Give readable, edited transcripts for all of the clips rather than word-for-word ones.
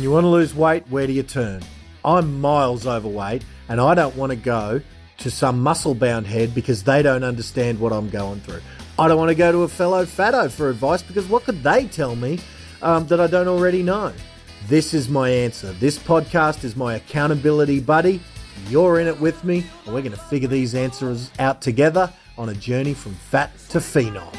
you want to lose weight, where do you turn? I'm miles overweight and I don't want to go to some muscle-bound head because they don't understand what I'm going through. I don't want to go to a fellow fatto for advice because what could they tell me that I don't already know? This is my answer. This podcast is my accountability buddy. You're in it with me, and we're going to figure these answers out together on a journey from fat to phenom.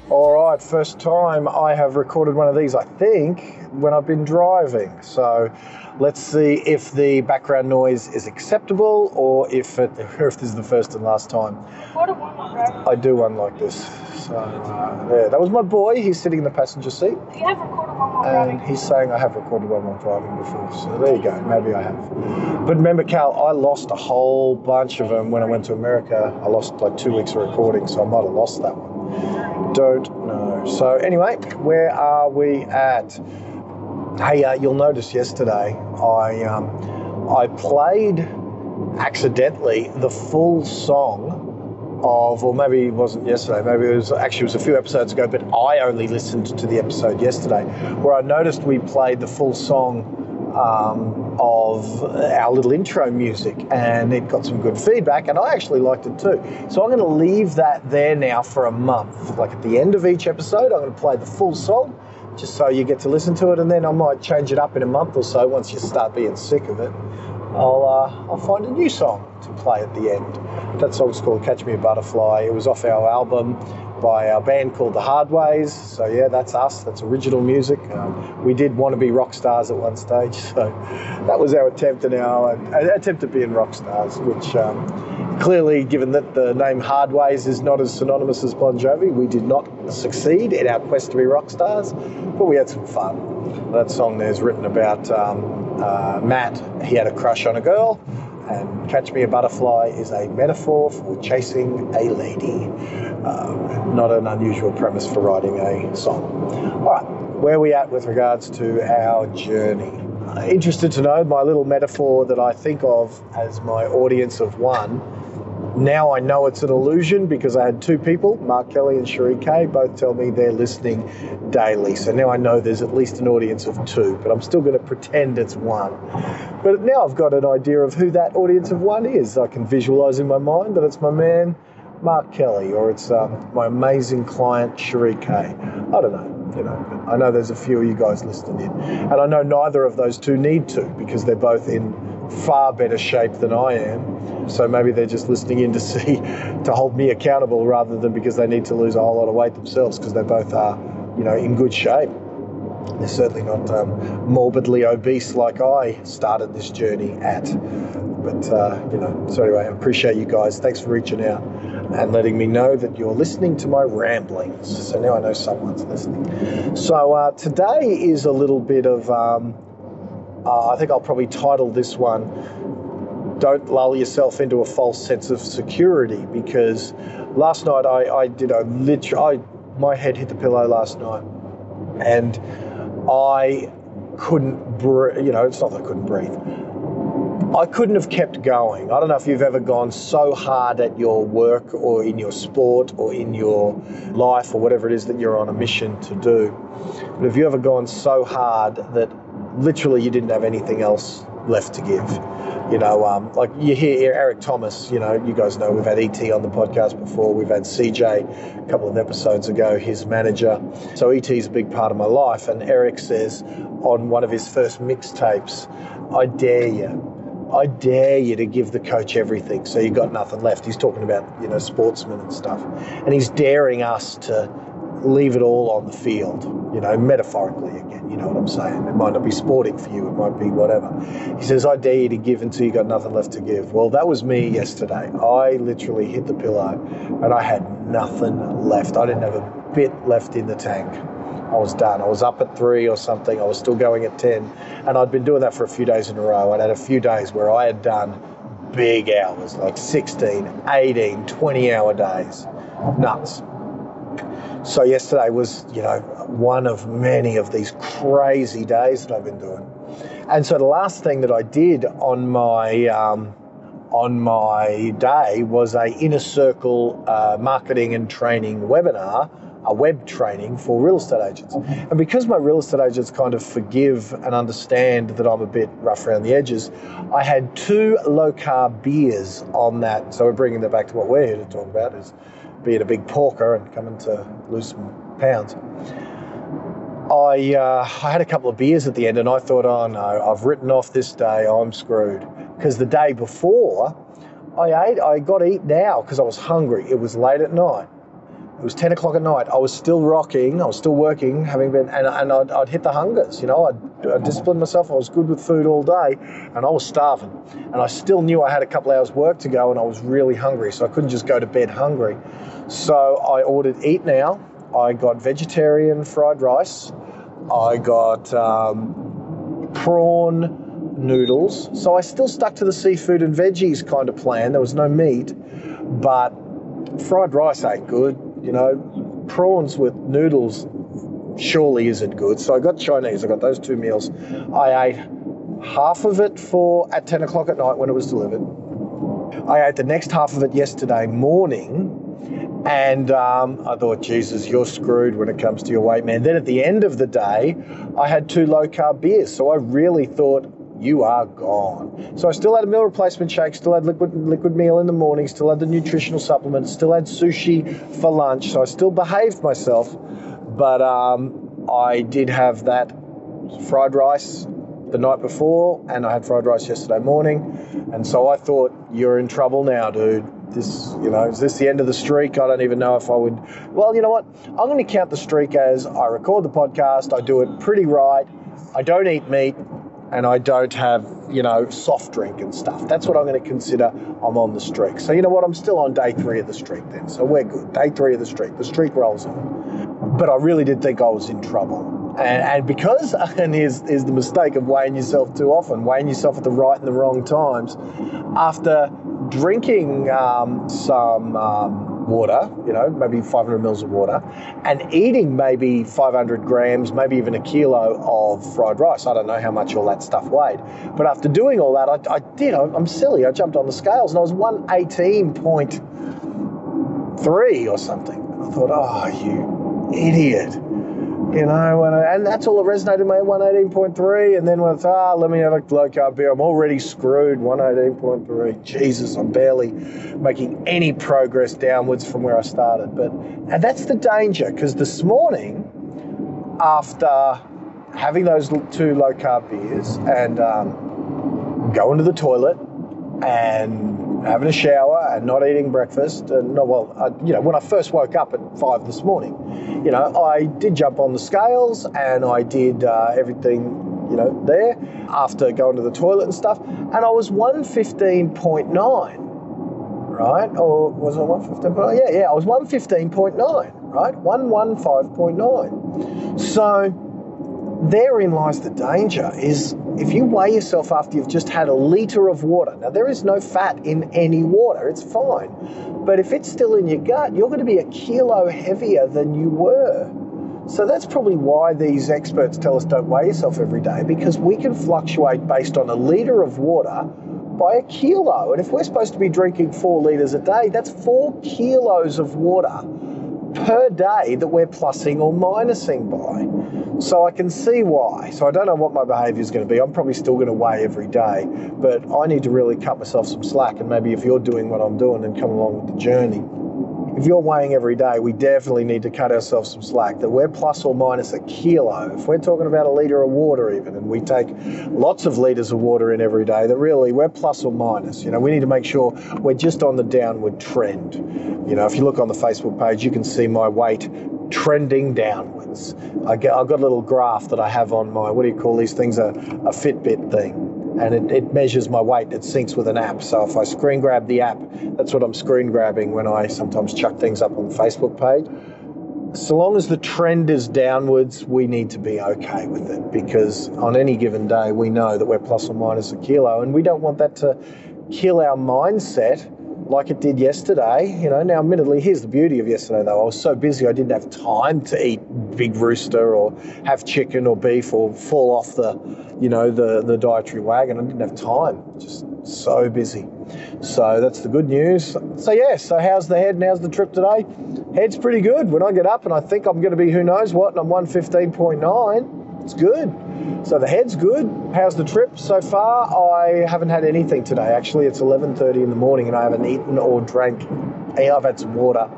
All right, first time I have recorded one of these, I think, when I've been driving. So let's see if the background noise is acceptable or if this is the first and last time. I do one like this. So yeah, that was my boy. He's sitting in the passenger seat. You have recorded one while driving. And he's saying I have recorded one while driving before. So there you go. Maybe I have. But remember, Cal, I lost a whole bunch of them when I went to America. I lost like 2 weeks of recording, so I might have lost that one. Don't know. So anyway, where are we at? Hey, you'll notice yesterday I played accidentally the full song of, or maybe it wasn't yesterday, maybe it was a few episodes ago, but I only listened to the episode yesterday, where I noticed we played the full song of our little intro music, and it got some good feedback, and I actually liked it too. So I'm going to leave that there now for a month. Like at the end of each episode, I'm going to play the full song, just so you get to listen to it, and then I might change it up in a month or so once you start being sick of it. I'll find a new song to play at the end. That song's called Catch Me a Butterfly. It was off our album by our band called The Hardways. So yeah, that's us. That's original music. We did want to be rock stars at one stage. So that was our attempt at being rock stars, which clearly, given that the name Hardways is not as synonymous as Bon Jovi, we did not succeed in our quest to be rock stars, but we had some fun. That song there's written about Matt. He had a crush on a girl, and Catch Me a Butterfly is a metaphor for chasing a lady. Not an unusual premise for writing a song. All right, where are we at with regards to our journey? Interested to know my little metaphor that I think of as my audience of one. Now I know it's an illusion because I had two people, Mark Kelly and Cherie Kay, both tell me they're listening daily. So now I know there's at least an audience of two, but I'm still going to pretend it's one. But now I've got an idea of who that audience of one is. I can visualize in my mind that it's my man, Mark Kelly, or it's my amazing client, Cherie Kay. I don't know. But I know there's a few of you guys listening in. And I know neither of those two need to, because they're both in far better shape than I am. So maybe they're just listening in to hold me accountable rather than because they need to lose a whole lot of weight themselves, because they both are, in good shape. They're certainly not morbidly obese like I started this journey at. But, so anyway, I appreciate you guys. Thanks for reaching out and letting me know that you're listening to my ramblings. So now I know someone's listening. So today is a little bit of, I think I'll probably title this one, Don't Lull Yourself into a False Sense of Security, because last night my head hit the pillow last night and I couldn't breathe. It's not that I couldn't breathe. I couldn't have kept going. I don't know if you've ever gone so hard at your work or in your sport or in your life or whatever it is that you're on a mission to do. But have you ever gone so hard that literally you didn't have anything else left to give? Like you hear Eric Thomas, you guys know we've had E.T. on the podcast before. We've had CJ a couple of episodes ago, his manager. So E.T. is a big part of my life. And Eric says on one of his first mixtapes, I dare you to give the coach everything, so you got nothing left. He's talking about, sportsmen and stuff. And he's daring us to leave it all on the field, metaphorically again, you know what I'm saying? It might not be sporting for you, it might be whatever. He says, I dare you to give until you got nothing left to give. Well, that was me yesterday. I literally hit the pillow and I had nothing left. I didn't have a bit left in the tank. I was done. I was up at 3 or something. I was still going at 10. And I'd been doing that for a few days in a row. I'd had a few days where I had done big hours, like 16, 18, 20-hour days. Nuts. So yesterday was, one of many of these crazy days that I've been doing. And so the last thing that I did on my day was a inner circle marketing and training webinar a web training for real estate agents. And because my real estate agents kind of forgive and understand that I'm a bit rough around the edges, I had 2 low-carb beers on that. So we're bringing that back to what we're here to talk about, is being a big porker and coming to lose some pounds. I had a couple of beers at the end and I thought, oh no, I've written off this day, I'm screwed. Because the day before, I got eaten out because I was hungry. It was late at night. It was 10 o'clock at night. I was still rocking, I was still working, and I'd hit the hungers, I'd disciplined myself, I was good with food all day, and I was starving. And I still knew I had a couple hours work to go and I was really hungry, so I couldn't just go to bed hungry. So I ordered Eat Now. I got vegetarian fried rice. I got prawn noodles. So I still stuck to the seafood and veggies kind of plan. There was no meat, but fried rice ain't good. Prawns with noodles surely isn't good. So I got Chinese. I got those 2 meals. I ate half of it at 10 o'clock at night when it was delivered. I ate the next half of it yesterday morning. And I thought, Jesus, you're screwed when it comes to your weight, man. Then at the end of the day, I had 2 low-carb beers. So I really thought, you are gone. So I still had a meal replacement shake, still had liquid meal in the morning, still had the nutritional supplements, still had sushi for lunch. So I still behaved myself. But I did have that fried rice the night before, and I had fried rice yesterday morning. And so I thought, you're in trouble now, dude. Is this the end of the streak? I don't even know if I would. Well, you know what? I'm going to count the streak as I record the podcast, I do it pretty right, I don't eat meat, and I don't have, soft drink and stuff. That's what I'm going to consider I'm on the streak. So you know what? I'm still on day 3 of the streak then. So we're good. Day 3 of the streak. The streak rolls on. But I really did think I was in trouble. And because, and here's the mistake of weighing yourself too often, weighing yourself at the right and the wrong times. After drinking some water, maybe 500 mils of water, and eating maybe 500 grams, maybe even a kilo of fried rice. I don't know how much all that stuff weighed. But after doing all that, I'm silly. I jumped on the scales and I was 118.3 or something. I thought, oh, you idiot. And that's all that resonated in my 118.3. And then when it's, let me have a low carb beer, I'm already screwed, 118.3. Jesus, I'm barely making any progress downwards from where I started. And that's the danger, because this morning, after having those 2 low carb beers and going to the toilet and having a shower and not eating breakfast, and when I first woke up at 5 this morning, I did jump on the scales and I did everything, there after going to the toilet and stuff, and I was 115.9, right? Or was I 115.9? Yeah, I was 115.9, right? 115.9. So therein lies the danger, is if you weigh yourself after you've just had a litre of water. Now, there is no fat in any water, it's fine. But if it's still in your gut, you're going to be a kilo heavier than you were. So that's probably why these experts tell us don't weigh yourself every day, because we can fluctuate based on a litre of water by a kilo. And if we're supposed to be drinking 4 litres a day, that's 4 kilos of water per day that we're plussing or minusing by. So I can see why. So I don't know what my behaviour is going to be. I'm probably still going to weigh every day, but I need to really cut myself some slack. And maybe if you're doing what I'm doing and come along with the journey, if you're weighing every day, we definitely need to cut ourselves some slack, that we're plus or minus a kilo. If we're talking about a litre of water even, and we take lots of litres of water in every day, that really we're plus or minus. We need to make sure we're just on the downward trend. If you look on the Facebook page, you can see my weight trending downwards. I've got a little graph that I have on my, what do you call these things, a Fitbit thing. And it measures my weight. It syncs with an app. So if I screen grab the app, that's what I'm screen grabbing when I sometimes chuck things up on the Facebook page. So long as the trend is downwards, we need to be okay with it, because on any given day, we know that we're plus or minus a kilo, and we don't want that to kill our mindset like it did yesterday. Now admittedly, here's the beauty of yesterday though. I was so busy, I didn't have time to eat Big Rooster or have chicken or beef or fall off the dietary wagon. I didn't have time. Just So busy. So that's the good news. So yeah, so how's the head and how's the trip today? Head's pretty good. When I get up and I think I'm going to be who knows what, and I'm 115.9, it's good. So the head's good. How's the trip so far? I haven't had anything today. Actually, it's 11:30 in the morning and I haven't eaten or drank. I've had some water.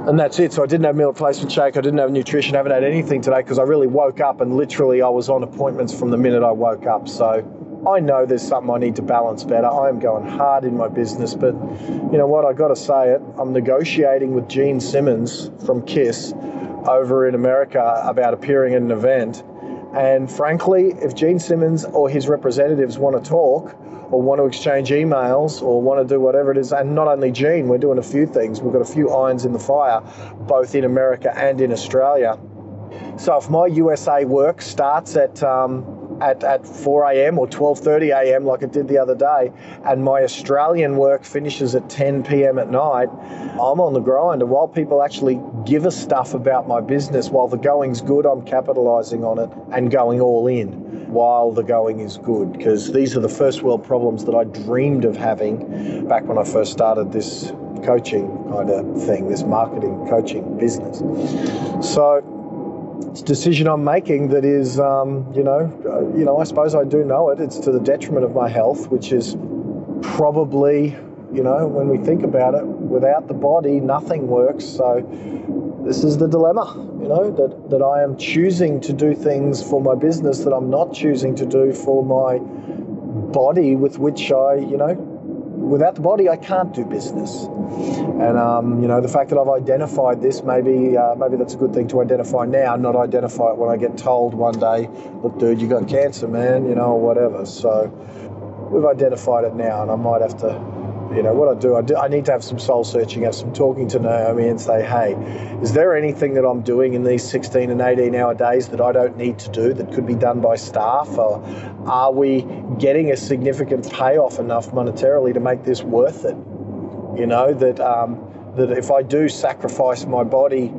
And that's it. So I didn't have meal replacement shake. I didn't have nutrition. I haven't had anything today because I really woke up and literally I was on appointments from the minute I woke up. So I know there's something I need to balance better. I am going hard in my business, but you know what? I got to say it. I'm negotiating with Gene Simmons from KISS over in America about appearing at an event. And frankly, if Gene Simmons or his representatives want to talk or want to exchange emails or want to do whatever it is, and not only Gene, we're doing a few things. We've got a few irons in the fire, both in America and in Australia. So if my USA work starts at 4 a.m. or 12:30 a.m. like it did the other day, and my Australian work finishes at 10 p.m. at night, I'm on the grind. And while people actually give us stuff about my business, while the going's good, I'm capitalising on it and going all in while the going is good, because these are the first world problems that I dreamed of having back when I first started this coaching kind of thing, this marketing coaching business. So it's a decision I'm making that is, I suppose I do know it. It's to the detriment of my health, which is probably, when we think about it, without the body, nothing works. So this is the dilemma, that I am choosing to do things for my business that I'm not choosing to do for my body, with which without the body, I can't do business. And, the fact that I've identified this, maybe that's a good thing to identify now, not identify it when I get told one day, look, dude, you got cancer, man, or whatever. So we've identified it now, and I might have to, what I need to have some soul searching, have some talking to Naomi and say, hey, is there anything that I'm doing in these 16 and 18 hour days that I don't need to do that could be done by staff? Or are we getting a significant payoff enough monetarily to make this worth it? That if I do sacrifice my body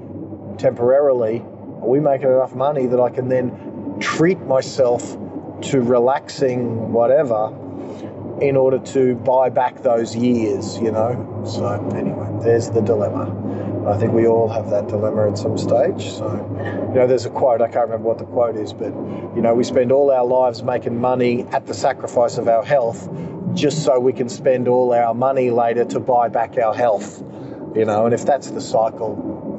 temporarily, are we making enough money that I can then treat myself to relaxing whatever in order to buy back those years, So anyway, there's the dilemma. I think we all have that dilemma at some stage. So, there's a quote, I can't remember what the quote is, but, we spend all our lives making money at the sacrifice of our health, just so we can spend all our money later to buy back our health, and if that's the cycle,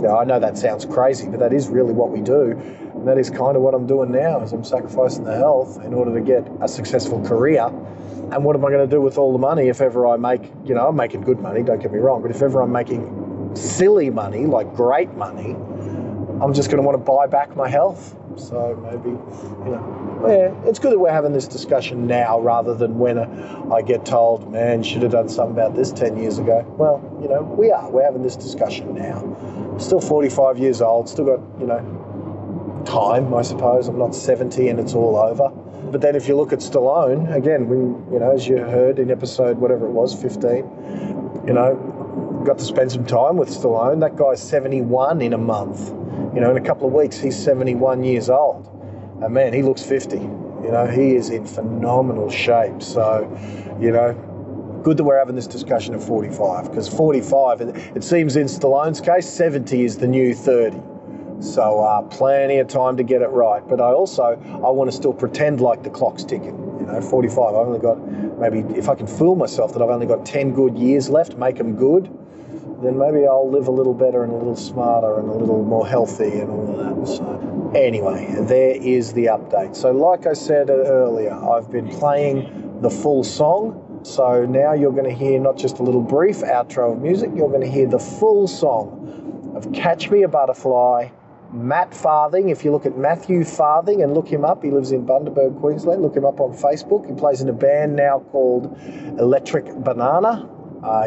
I know that sounds crazy, but that is really what we do. And that is kind of what I'm doing now, is I'm sacrificing the health in order to get a successful career. And what am I going to do with all the money if ever I make, I'm making good money, don't get me wrong, but if ever I'm making silly money, like great money, I'm just going to want to buy back my health. So maybe, it's good that we're having this discussion now rather than when I get told, man, should have done something about this 10 years ago. Well, we're having this discussion now. Still 45 years old, still got, time, I suppose. I'm not 70 and it's all over. But then if you look at Stallone, again, as you heard in episode, whatever it was, 15, got to spend some time with Stallone. That guy's 71 in a month. In a couple of weeks, he's 71 years old. And man, he looks 50. He is in phenomenal shape. So, good that we're having this discussion at 45, because 45, it seems in Stallone's case, 70 is the new 30. So plenty of time to get it right. But I want to still pretend like the clock's ticking. 45, I've only got, maybe if I can fool myself that I've only got 10 good years left, make them good, then maybe I'll live a little better and a little smarter and a little more healthy and all of that. So anyway, there is the update. So like I said earlier, I've been playing the full song. So now you're going to hear not just a little brief outro of music, you're going to hear the full song of Catch Me a Butterfly, Matt Farthing. If you look at Matthew Farthing and look him up, he lives in Bundaberg, Queensland. Look him up on Facebook. He plays in a band now called Electric Banana.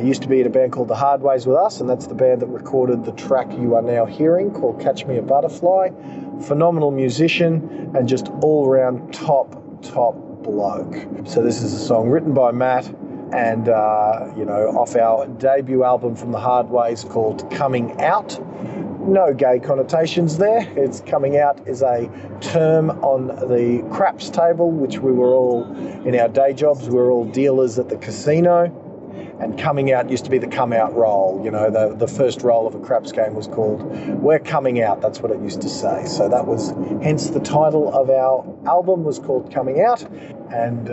Used to be in a band called The Hard Ways with us, and that's the band that recorded the track you are now hearing called Catch Me a Butterfly. Phenomenal musician and just all-round top bloke. So this is a song written by Matt and, off our debut album from The Hard Ways called Coming Out, no gay connotations there. It's coming out is a term on the craps table, which we were all, in our day jobs, we were all dealers at the casino. And coming out used to be the come out roll. You know, the first roll of a craps game was called "We're Coming Out." That's what it used to say. So that was, hence the title of our album was called Coming Out. And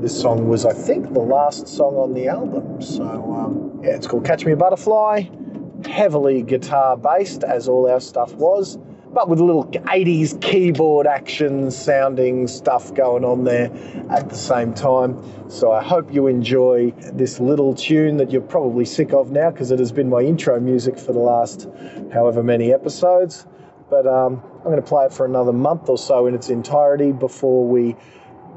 this song was, I think, the last song on the album. So it's called Catch Me a Butterfly. Heavily guitar based, as all our stuff was, but with a little 80s keyboard action sounding stuff going on there at the same time. So I hope you enjoy this little tune that you're probably sick of now, because it has been my intro music for the last however many episodes. But I'm going to play it for another month or so in its entirety before we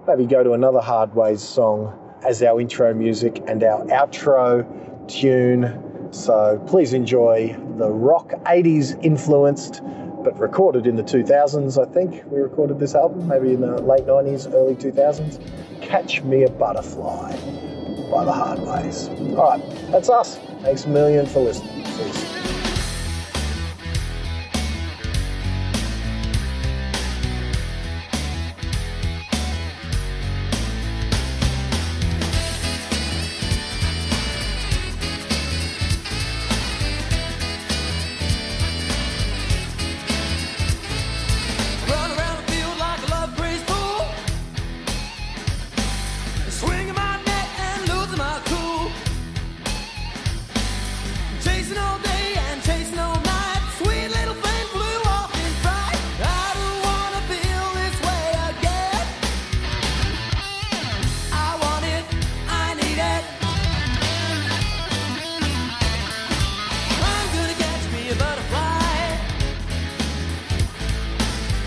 maybe go to another Hard Ways song as our intro music and our outro tune. So please enjoy the rock 80s influenced, but recorded in the 2000s, I think. We recorded this album, maybe in the late 90s, early 2000s. Catch Me a Butterfly by the Hard Ways. All right, that's us. Thanks a million for listening. Peace. Chasing all day and chasing all night. Sweet little thing flew off in fright. I don't wanna feel this way again. I want it, I need it. I'm gonna catch me a butterfly.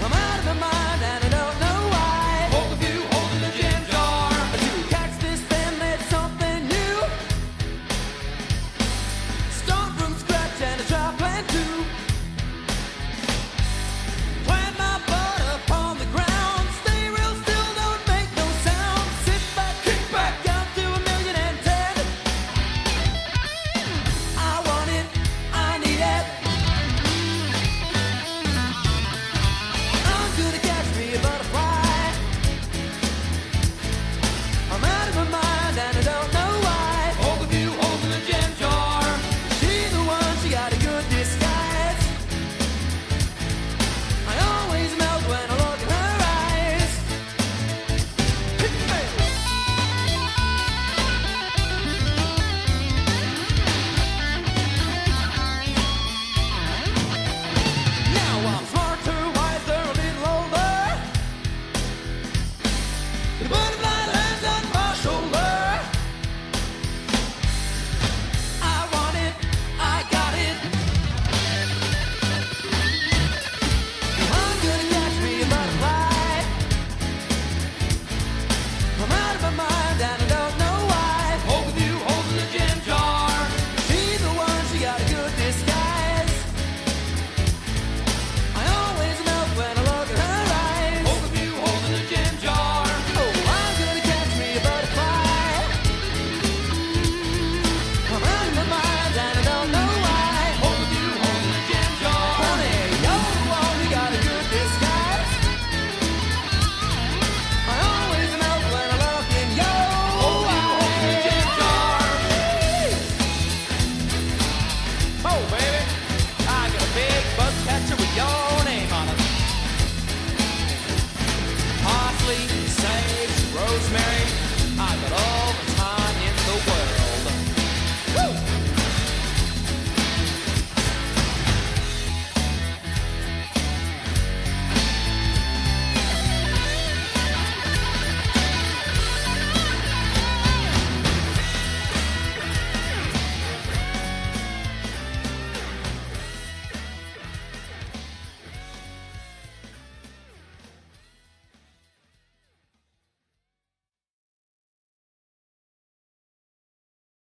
I'm out of my mind and I don't know why. Hold a few holes in the gin jar. To catch this thing, it's something new. Start from scratch and I try plan two. Plant my butt upon the ground. Stay real still, don't make no sound. Sit back, kick back, count to 1,000,010. I want it, I need it. I'm gonna catch me a butterfly. I'm out of my mind and I don't know why. Hold a few holes in the gin jar. She's the one, she got a good disguise. I always melt when I look in her eyes. Now I'm smarter, wiser, a little older. The butterfly lands on my shoulder. I want it, I got it. I'm gonna catch me a butterfly. I'm out of my mind and I don't know why. Hold a few holes in the gin jar. She's the one, she got a good disguise. I always melt when I look in her eyes. Hold a few holes in the gin jar. Oh, I'm gonna catch me a butterfly. I'm out of my mind and I don't know why. Hold a few holes in the gin jar. Honey, you're the one, you got a good disguise. I always melt when I look in your eyes. Oh, baby, I got a big bug catcher with your name on it. Parsley, sage, rosemary, I got all